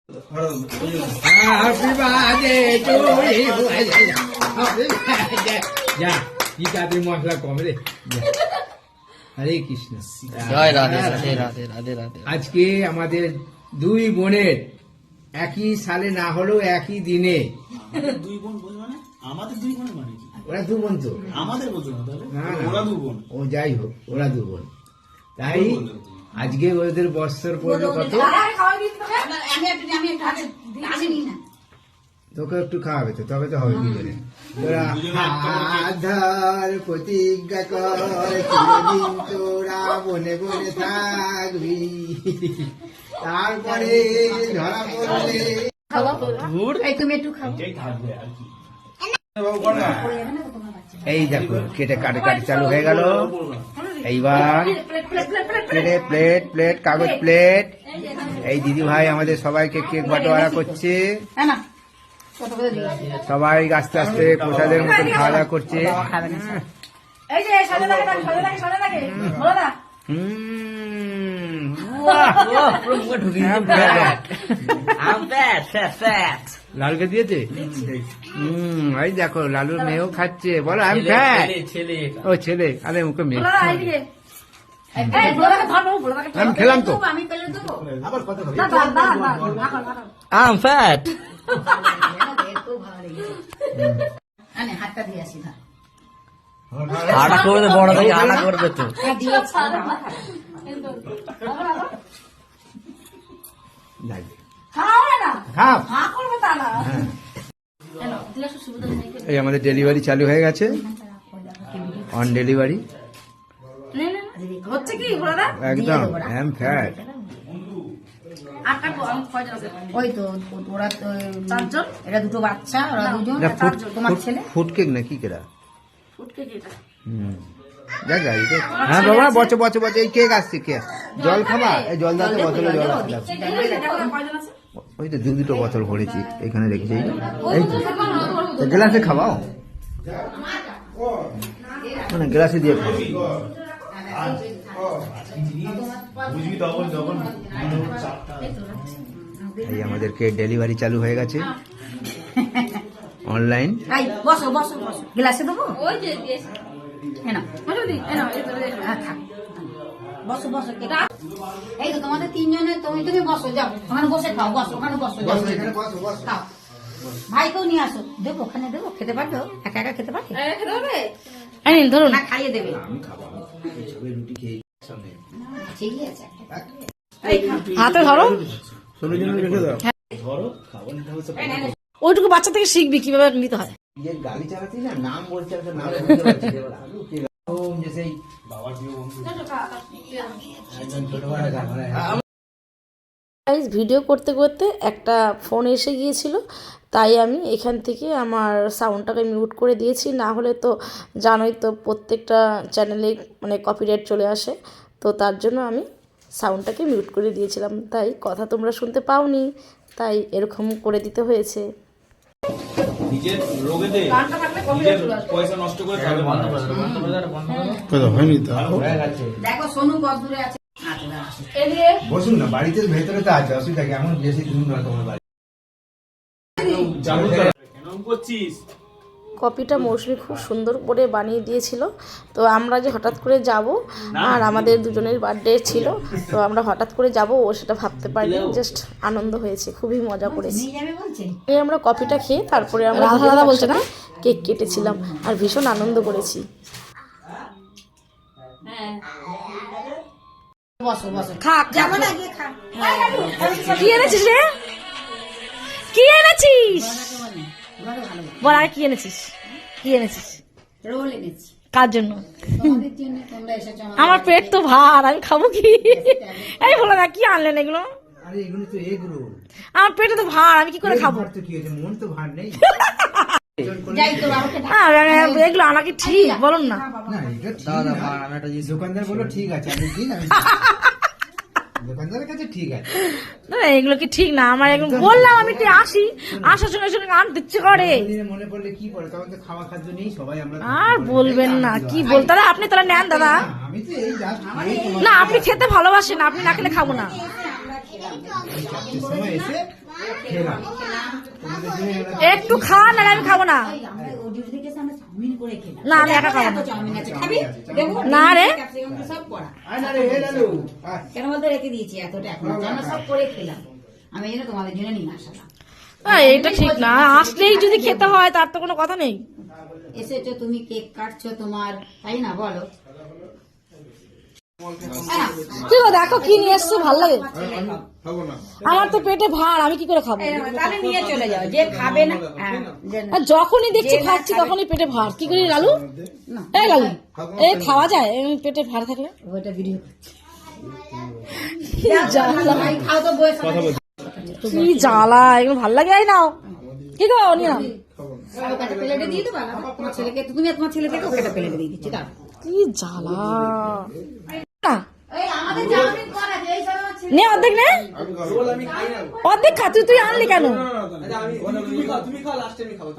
Happy birthday to you. Happy birthday. যা কি কাদের মশলা কম রে। হরে কৃষ্ণ। জয় রাধে রাধে রাধে রাধে রাধে। আজকে আমাদের দুই বোনের একই সালে না হলেও একই দিনে। দুই বোন মানে আমাদের দুই বোন মানে কি? ওরা দু বোন তো আমাদের বলছো না তাহলে? না, ওরা দু বোন। ও যাই হোক ওরা দু বোন। তাই আজকে ওদের বৎসর পড়লো কত? তোকে একটু খাওয়াবে তো, তবে তো হবে দুজনে। তোরা আধার প্রতিজ্ঞা কর চিরদিন তোরা বনে বনে থাকবি, তারপরে ধরা পড়লে তুমি একটু খাও। এই দেখো কেটে কাটে কাটে চালু হয়ে গেল। এইবার প্লেটে প্লেট প্লেট কাগজ প্লেট। এই দিদি ভাই আমাদের সবাইকে কেক বাটোয়ারা করছে। সবাই আস্তে আস্তে প্রসাদের মতন খাওয়া দাওয়া করছে। লালকে দিয়েছে। এই দেখো লালুর মেয়েও খাচ্ছে। বলো আমি ফ্যাট। ও ছেলে, আরে মুখে মেয়ে। আমি খেলাম তো। আম ফ্যাট। হাতটা দিয়ে আসি না, আটা করবে বড় ভাই, আটা করবে তো। এই আমাদের ডেলিভারি চালু হয়ে গেছে, অন ডেলিভারি হচ্ছে কি একদম এম ফ্যাট। ওই তো ওরা তো চারজন, এটা দুটো বাচ্চা, ওরা দুজন, তোমার ছেলে। ফুড কেক না কি কেরা? হ্যাঁ বাবা বচো বচো বচো। এই কেক আসছে, কেক জল খাবা? এই জল দাও তো, বোতলে জল আসছে। ওই তো দুটো বোতল ভরেছি এখানে রেখেছি। এই তো গ্লাসে খাওয়াও, মানে গ্লাসে দিয়ে খাও। এই আমাদের কেক ডেলিভারি চালু হয়ে গেছে অনলাইন। বসো বসো বসো, গ্লাসে দেবো। বসো বসো, এই তো তোমাদের তিনজনে, তুমি তুমি বসো, যাও ওখানে বসে খাও। বসো ওখানে বসো, খাও। ভাইকেও নিয়ে আসো, দেবো ওখানে দেবো। খেতে পারবে? একা একা খেতে পারবে? ধরুন না, খাইয়ে দেবে। ঠিকই আছে, হাতে ধরো। ওইটুকু বাচ্চা থেকে শিখবি কিভাবে নিতে হয়। গাড়ি চালাচ্ছি না, নাম বলছে নাম ভিডিও করতে করতে একটা ফোন এসে গিয়েছিল, তাই আমি এখান থেকে আমার সাউন্ডটাকে মিউট করে দিয়েছি। না হলে তো জানোই তো প্রত্যেকটা চ্যানেলে মানে কপিরাইট চলে আসে, তো তার জন্য আমি সাউন্ডটাকে মিউট করে দিয়েছিলাম। তাই কথা তোমরা শুনতে পাওনি, তাই এরকম করে দিতে হয়েছে। নিজের রোগেতে নিজের পয়সা নষ্ট করে খাবে। দেখো সোনু কত দূরে আছে। বসুন না, বাড়িতে ভেতরে তো আছে, অসুবিধা কি? এমন বেশি দূর নয় তোমার বাড়ি। কপিটা মৌসুমি খুব সুন্দর করে বানিয়ে দিয়েছিল। তো আমরা যে হঠাৎ করে যাব, আর আমাদের দুজনের বার্থডে ছিল, তো আমরা হঠাৎ করে যাব ও সেটা ভাবতে পারিনি। জাস্ট আনন্দ হয়েছে, খুবই মজা করেছি। এই আমরা কপিটা খেয়ে তারপরে আমরা দাদা বলছে না কেক কেটেছিলাম, আর ভীষণ আনন্দ করেছি। বসো বসো, কি এনেছিস রে? কি এনেছিস? বল আর কি এনেছিস? কি এনেছিস? রোল এনেছি। কার জন্য? তোমাদের জন্য, তোমরা এসেছো। আমার পেট তো ভার, আমি খাবো কি? এই বলো না, কি আনলেন এগুলো? আরে এগুলো তো এগ রোল। আমার পেটে তো ভার, আমি কি করে খাবো? তো কি হয়েছে, মন তো ভার নেই। এগুলো আমাকে ঠিক বলুন না। না এটা ঠিক না, দোকানদার বলো ঠিক আছে, আমি দিন আমি দোকানদারের কাছে ঠিক আছে। না এগুলো কি ঠিক না? আমার এখন বললাম আমি একটু আসি, আসার সঙ্গে সঙ্গে আনতে ইচ্ছে করে। মনে পড়লে কি পড়ে, তখন তো খাওয়া খাদ্য নেই, সবাই আমরা। আর বলবেন না, কি বলতে আপনি তাহলে নেন দাদা। আমি তো এই জাস্ট না, আপনি খেতে ভালোবাসেন, আপনি না খেলে খাবো না। সময় এসে খেলাম। একটু খা না, আমি খাবো না। ওই আমরা ও ডিউটি থেকে এসে আমরা চাউমিন করে খেলাম। না, আমি একা খাবো না। এত চাউমিন আছে, খাবি? দেবো? না রে। ক্যাপসিকাম দিয়ে সব করা। আয় না রে, এ লালু, আয়। কেন বলতে রেখে দিয়েছি এতটা এখন আমরা সব করে খেলাম। আমি এই জন্য তোমাদের জন্য নিয়ে আসলাম। এটা ঠিক না, আসলেই যদি খেতে হয় তার তো কোনো কথা নেই। এসেছো তুমি, কেক কাটছো তোমার, তাই না বলো? কি গো, দেখো কি নিয়ে এসছো, ভালো লাগে। খাবো না। আমার তো পেটে ভার, আমি কি করে খাবো? তাহলে নিয়ে চলে যাও, যে খাবে না। হ্যাঁ, আর যখনই দেখছি খাচ্ছি তখনই পেটে ভার, কি করি লালু? এই লালু, এই খাওয়া যায় পেটে ভার থাকলে? ওইটা ভিডিও কি জ্বালা, খাও তো বয়স কি জ্বালা, এগুলো ভাল লাগে। এই নাও, কি গো নিয়ে নাও। প্লেটে দিয়ে দেবো তোমার ছেলেকে, তুমি আর তোমার ছেলেকে ওকে একটা প্লেটে দিয়ে দিচ্ছি। দাও কি জ্বালা না, এই আমাদের চাউমিন করা আছে, এই সব আমার ছেলে নে অর্ধেক নে, অর্ধেক খা, তুই আনলি কেন? তুমি খাও লাস্টে আমি খাবো।